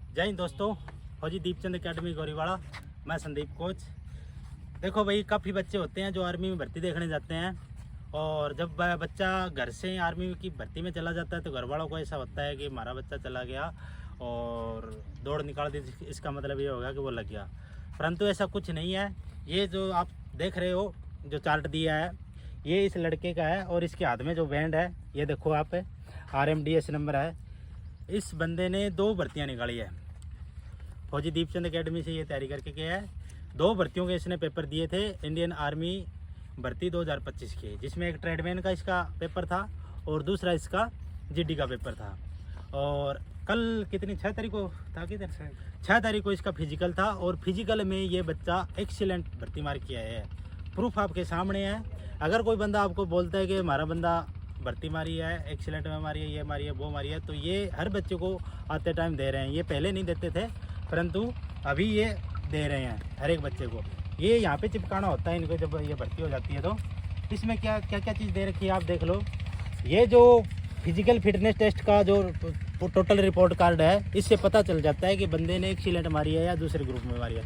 जय हिंद दोस्तों, फौजी दीपचंद अकेडमी गौरीवाड़ा। मैं संदीप कोच। देखो भाई, काफ़ी बच्चे होते हैं जो आर्मी में भर्ती देखने जाते हैं, और जब बच्चा घर से आर्मी की भर्ती में चला जाता है तो घर वालों को ऐसा होता है कि हमारा बच्चा चला गया और दौड़ निकाल दी, इसका मतलब ये होगा कि वो लग गया। परंतु ऐसा कुछ नहीं है। ये जो आप देख रहे हो, जो चार्ट दिया है, ये इस लड़के का है और इसके हाथ में जो बैंड है ये देखो आप, RMDS नंबर है। इस बंदे ने 2 भर्तियाँ निकाली है। फौजी दीपचंद अकेडमी से ये तैयारी करके गया है। 2 भर्तियों के इसने पेपर दिए थे, इंडियन आर्मी भर्ती 2025 के, जिसमें एक ट्रेडमैन का इसका पेपर था और दूसरा इसका GD का पेपर था। और कल कितनी 6 तारीख को था, किधर 6 तारीख को इसका फिजिकल था, और फिजिकल में ये बच्चा एक्सीलेंट भर्ती मार किया है। प्रूफ आपके सामने है। अगर कोई बंदा आपको बोलता है कि हमारा बंदा भर्ती मारी है, एक्सीलेंट में मारी है, ये मारी है, वो मारी है, तो ये हर बच्चे को आते टाइम दे रहे हैं। ये पहले नहीं देते थे, परंतु अभी ये दे रहे हैं हर एक बच्चे को। ये यहाँ पे चिपकाना होता है इनको जब ये भर्ती हो जाती है। तो इसमें क्या क्या क्या चीज़ दे रखी है आप देख लो। ये जो फिजिकल फिटनेस टेस्ट का जो टोटल रिपोर्ट कार्ड है, इससे पता चल जाता है कि बंदे ने एक्सीलेंट मारी है या दूसरे ग्रुप में मारी है।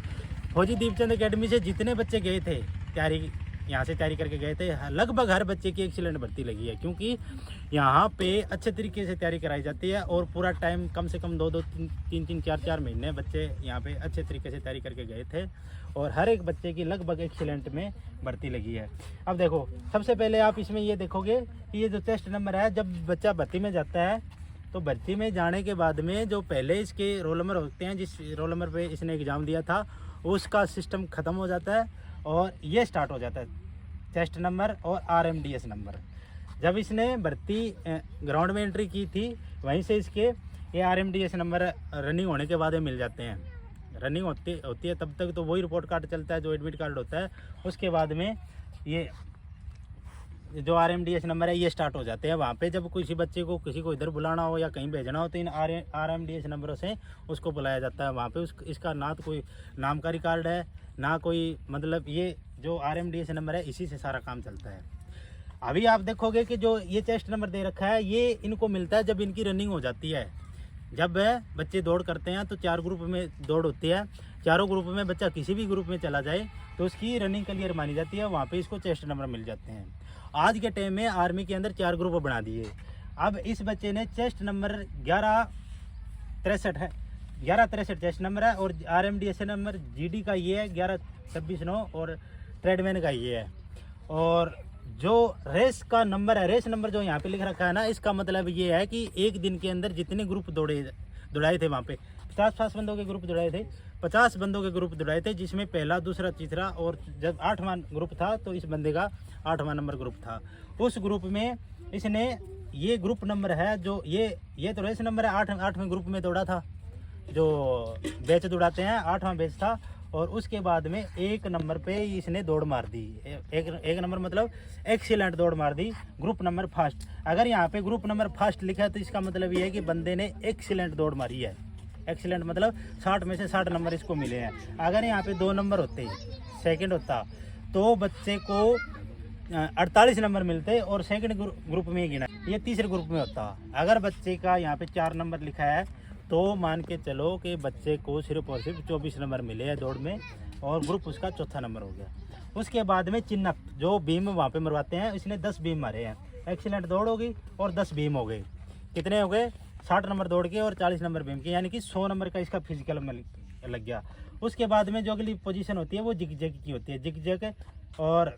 फौजी दीपचंद अकेडमी से जितने बच्चे गए थे तैयारी, यहाँ से तैयारी करके गए थे, लगभग हर बच्चे की एक्सीलेंट भर्ती लगी है, क्योंकि यहाँ पे अच्छे तरीके से तैयारी कराई जाती है और पूरा टाइम कम से कम 2-2, 3-3, 4-4 महीने बच्चे यहाँ पे अच्छे तरीके से तैयारी करके गए थे, और हर एक बच्चे की लगभग एक्सीलेंट में भर्ती लगी है। अब देखो, सबसे पहले आप इसमें ये देखोगे कि ये जो टेस्ट नंबर है, जब बच्चा भर्ती में जाता है तो भर्ती में जाने के बाद में जो पहले इसके रोल नंबर होते हैं, जिस रोल नंबर पर इसने एग्ज़ाम दिया था, उसका सिस्टम ख़त्म हो जाता है और ये स्टार्ट हो जाता है टेस्ट नंबर और RMDS नंबर। जब इसने भर्ती ग्राउंड में एंट्री की थी, वहीं से इसके ये RMDS नंबर रनिंग होने के बाद मिल जाते हैं। रनिंग होती है तब तक तो वही रिपोर्ट कार्ड चलता है जो एडमिट कार्ड होता है। उसके बाद में ये जो RMDS नंबर है ये स्टार्ट हो जाते हैं। वहाँ पे जब किसी बच्चे को किसी को इधर बुलाना हो या कहीं भेजना हो तो इन RMDS नंबरों से उसको बुलाया जाता है। वहाँ पे इसका ना तो कोई नामकारी कार्ड है, ना कोई, मतलब ये जो RMDS नंबर है इसी से सारा काम चलता है। अभी आप देखोगे कि जो ये चेस्ट नंबर दे रखा है, ये इनको मिलता है जब इनकी रनिंग हो जाती है। जब बच्चे दौड़ करते हैं तो 4 ग्रुप में दौड़ होती है। चारों ग्रुप में बच्चा किसी भी ग्रुप में चला जाए तो उसकी रनिंग क्लियर मानी जाती है, वहाँ पे इसको चेस्ट नंबर मिल जाते हैं। आज के टाइम में आर्मी के अंदर 4 ग्रुप बना दिए। अब इस बच्चे ने चेस्ट नंबर 1163 है, 1163 चेस्ट नंबर है, और RMDS नंबर GD का ये है 1126-9, और ट्रेडमैन का ये है। और जो रेस का नंबर है, रेस नंबर जो यहाँ पे लिख रखा है ना, इसका मतलब ये है कि एक दिन के अंदर जितने ग्रुप दौड़ाए थे, वहाँ पे 50 बंदों के ग्रुप दौड़ाए थे, 50 बंदों के ग्रुप दौड़ाए थे, जिसमें पहला, दूसरा, तीसरा, और जब 8वां ग्रुप था तो इस बंदे का 8वां नंबर ग्रुप था। उस ग्रुप में इसने ये ग्रुप नंबर है जो ये तो रेस नंबर है, 8वें ग्रुप में दौड़ा था। जो बैच दौड़ाते हैं 8वां बैच था, और उसके बाद में 1 नंबर पे इसने दौड़ मार दी। एक नंबर मतलब एक्सीलेंट दौड़ मार दी, ग्रुप नंबर फर्स्ट। अगर यहाँ पे ग्रुप नंबर फर्स्ट लिखा है तो इसका मतलब ये है कि बंदे ने एक्सीलेंट दौड़ मारी है। एक्सीलेंट मतलब 60 में से 60 नंबर इसको मिले हैं। अगर यहाँ पे 2 नंबर होते, सेकंड होता, तो बच्चे को 48 नंबर मिलते और सेकंड ग्रुप में गिना, ये तीसरे ग्रुप में होता। अगर बच्चे का यहाँ पे 4 नंबर लिखा है तो मान के चलो कि बच्चे को सिर्फ और सिर्फ 24 नंबर मिले हैं दौड़ में, और ग्रुप उसका 4था नंबर हो गया। उसके बाद में चिन्हक जो बीम वहाँ पे मरवाते हैं, इसने 10 बीम मारे हैं। एक्सीलेंट दौड़ होगी और 10 बीम हो गए। कितने हो गए? 60 नंबर दौड़ के और 40 नंबर बीम के, यानी कि 100 नंबर का इसका फिजिकल में लग गया। उसके बाद में जो अगली पोजीशन होती है वो जिग जैग की होती है। जिग जैग और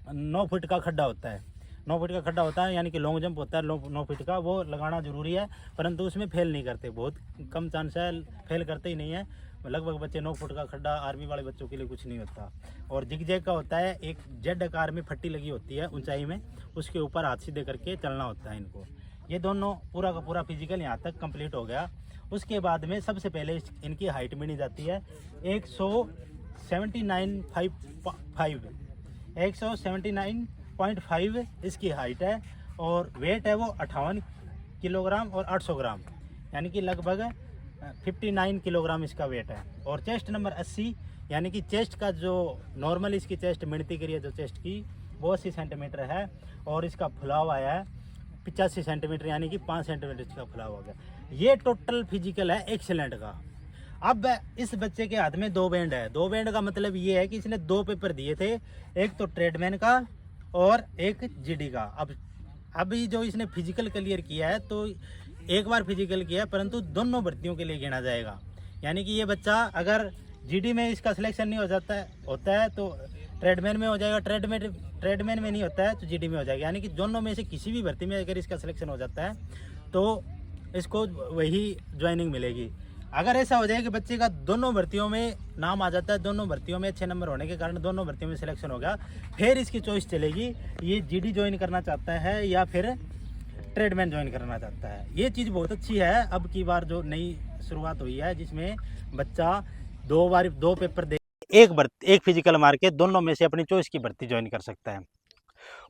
9 फुट का खड्डा होता है। 9 फुट का खड्डा होता है, यानी कि लॉन्ग जंप होता है 9 फुट का, वो लगाना ज़रूरी है, परंतु उसमें फेल नहीं करते, बहुत कम चांस है, फेल करते ही नहीं है लगभग बच्चे। 9 फुट का खड्डा आर्मी वाले बच्चों के लिए कुछ नहीं होता। और जिग जैग का होता है, एक जेड आकार में फट्टी लगी होती है ऊंचाई में, उसके ऊपर हाथ सीधे करके चलना होता है इनको। ये दोनों पूरा का पूरा फिजिकल यहाँ तक कंप्लीट हो गया। उसके बाद में सबसे पहले इनकी हाइट मिली जाती है 179.5 इसकी हाइट है, और वेट है वो 58 किलोग्राम और 800 ग्राम, यानी कि लगभग 59 किलोग्राम इसका वेट है। और चेस्ट नंबर 80, यानी कि चेस्ट का जो नॉर्मल इसकी चेस्ट मिणती करी है जो चेस्ट की, वो 80 सेंटीमीटर है, और इसका फुलाव आया है 85 सेंटीमीटर, यानी कि 5 सेंटीमीटर इसका फुलाव हो गया। ये टोटल फिजिकल है एक्सीलेंट का। अब इस बच्चे के हाथ में 2 बैंड है। 2 बैंड का मतलब ये है कि इसने 2 पेपर दिए थे, एक तो ट्रेडमैन का और एक जीडी का। अब अभी जो इसने फिजिकल क्लियर किया है तो एक बार फिजिकल किया है, परंतु दोनों भर्तियों के लिए गिना जाएगा। यानी कि ये बच्चा अगर जीडी में इसका सिलेक्शन नहीं होता है तो ट्रेडमैन में हो जाएगा, ट्रेडमैन में नहीं होता है तो जीडी में हो जाएगा। यानी कि दोनों में से किसी भी भर्ती में अगर इसका सिलेक्शन हो जाता है तो इसको वही ज्वाइनिंग मिलेगी। अगर ऐसा हो जाए कि बच्चे का दोनों भर्तियों में नाम आ जाता है, दोनों भर्तियों में अच्छे नंबर होने के कारण दोनों भर्तियों में सिलेक्शन होगा, फिर इसकी चॉइस चलेगी ये जीडी ज्वाइन करना चाहता है या फिर ट्रेडमैन ज्वाइन करना चाहता है। ये चीज़ बहुत अच्छी है अब की बार जो नई शुरुआत हुई है, जिसमें बच्चा 2 पेपर दे एक फिजिकल मार के दोनों में से अपनी चॉइस की भर्ती ज्वाइन कर सकता है।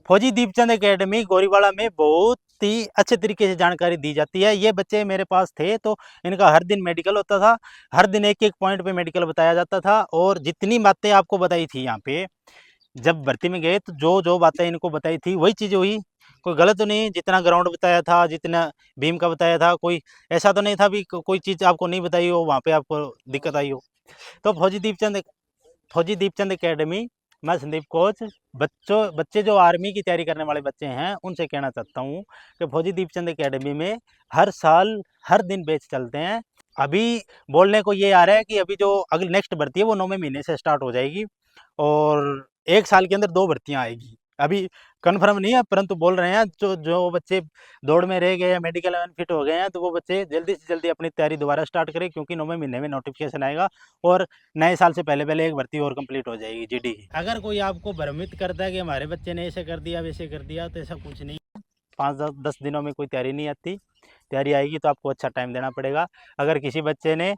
फौजी दीपचंद एकेडमी गोरीवाड़ा में बहुत ही अच्छे तरीके से जानकारी दी जाती है। ये बच्चे मेरे पास थे तो इनका हर दिन मेडिकल होता था, हर दिन एक एक पॉइंट पे मेडिकल बताया जाता था, और जितनी बातें आपको बताई थी यहाँ पे जब भर्ती में गए तो जो जो बातें इनको बताई थी वही चीज़ हुई। कोई गलत तो नहीं, जितना ग्राउंड बताया था, जितना भीम का बताया था, कोई ऐसा तो नहीं था भी कोई चीज़ आपको नहीं बताई हो वहाँ पे आपको दिक्कत आई हो। तो फौजी दीपचंद एकेडमी, मैं संदीप कोच बच्चे जो आर्मी की तैयारी करने वाले बच्चे हैं उनसे कहना चाहता हूँ कि फौजी दीपचंद एकेडमी में हर साल हर दिन बैच चलते हैं। अभी बोलने को ये आ रहा है कि अभी जो अगली नेक्स्ट भर्ती है वो 9वें महीने से स्टार्ट हो जाएगी और 1 साल के अंदर 2 भर्तियाँ आएगी। अभी कन्फर्म नहीं है, परंतु बोल रहे हैं जो जो बच्चे दौड़ में रह गए या मेडिकल में फिट हो गए हैं तो वो बच्चे जल्दी से जल्दी अपनी तैयारी दोबारा स्टार्ट करें, क्योंकि 9वें महीने में नोटिफिकेशन आएगा और नए साल से पहले पहले एक भर्ती और कंप्लीट हो जाएगी जीडी की। अगर कोई आपको भ्रमित करता है कि हमारे बच्चे ने ऐसे कर दिया वैसे कर दिया, तो ऐसा कुछ नहीं। 5-10 दिनों में कोई तैयारी नहीं आती। तैयारी आएगी तो आपको अच्छा टाइम देना पड़ेगा। अगर किसी बच्चे ने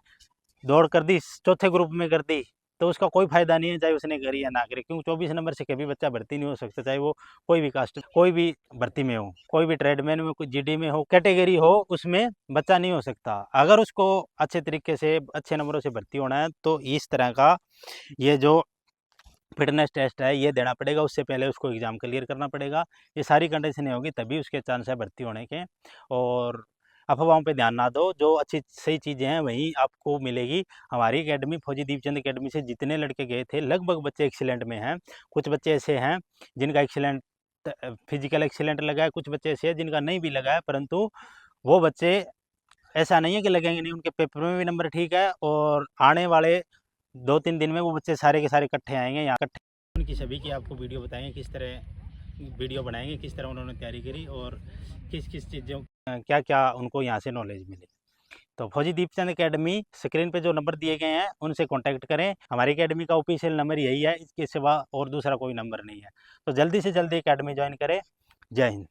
दौड़ कर दी, चौथे ग्रुप में कर दी, तो उसका कोई फायदा नहीं है, चाहे उसने करी या ना करे, क्योंकि 24 नंबर से कभी बच्चा भर्ती नहीं हो सकता, चाहे वो कोई भी कास्ट कोई भी भर्ती में हो, कोई भी ट्रेडमैन में, कोई जीडी में हो, कैटेगरी हो, उसमें बच्चा नहीं हो सकता। अगर उसको अच्छे तरीके से अच्छे नंबरों से भर्ती होना है तो इस तरह का ये जो फिटनेस टेस्ट है ये देना पड़ेगा। उससे पहले उसको एग्ज़ाम क्लियर करना पड़ेगा। ये सारी कंडीशनें होगी तभी उसके चांस है भर्ती होने के। और अफवाहों पे ध्यान ना दो, जो अच्छी सही चीज़ें हैं वही आपको मिलेगी। हमारी एकेडमी फौजी दीपचंद एकेडमी से जितने लड़के गए थे लगभग बच्चे एक्सीलेंट में हैं। कुछ बच्चे ऐसे हैं जिनका फिजिकल एक्सीलेंट लगा है, कुछ बच्चे ऐसे हैं जिनका नहीं भी लगा है, परंतु वो बच्चे ऐसा नहीं है कि लगेंगे नहीं, उनके पेपर में भी नंबर ठीक है और आने वाले 2-3 दिन में वो बच्चे सारे के सारे इकट्ठे आएंगे यहाँ इकट्ठे। उनकी सभी की आपको वीडियो बताएंगे, किस तरह वीडियो बनाएंगे, किस तरह उन्होंने तैयारी करी और किस किस चीज़ों क्या क्या उनको यहाँ से नॉलेज मिली। तो फौजी दीपचंद एकेडमी स्क्रीन पे जो नंबर दिए गए हैं उनसे कांटेक्ट करें। हमारी एकेडमी का ऑफिशियल नंबर यही है, इसके सिवा और दूसरा कोई नंबर नहीं है। तो जल्दी से जल्दी एकेडमी ज्वाइन करें। जय हिंद।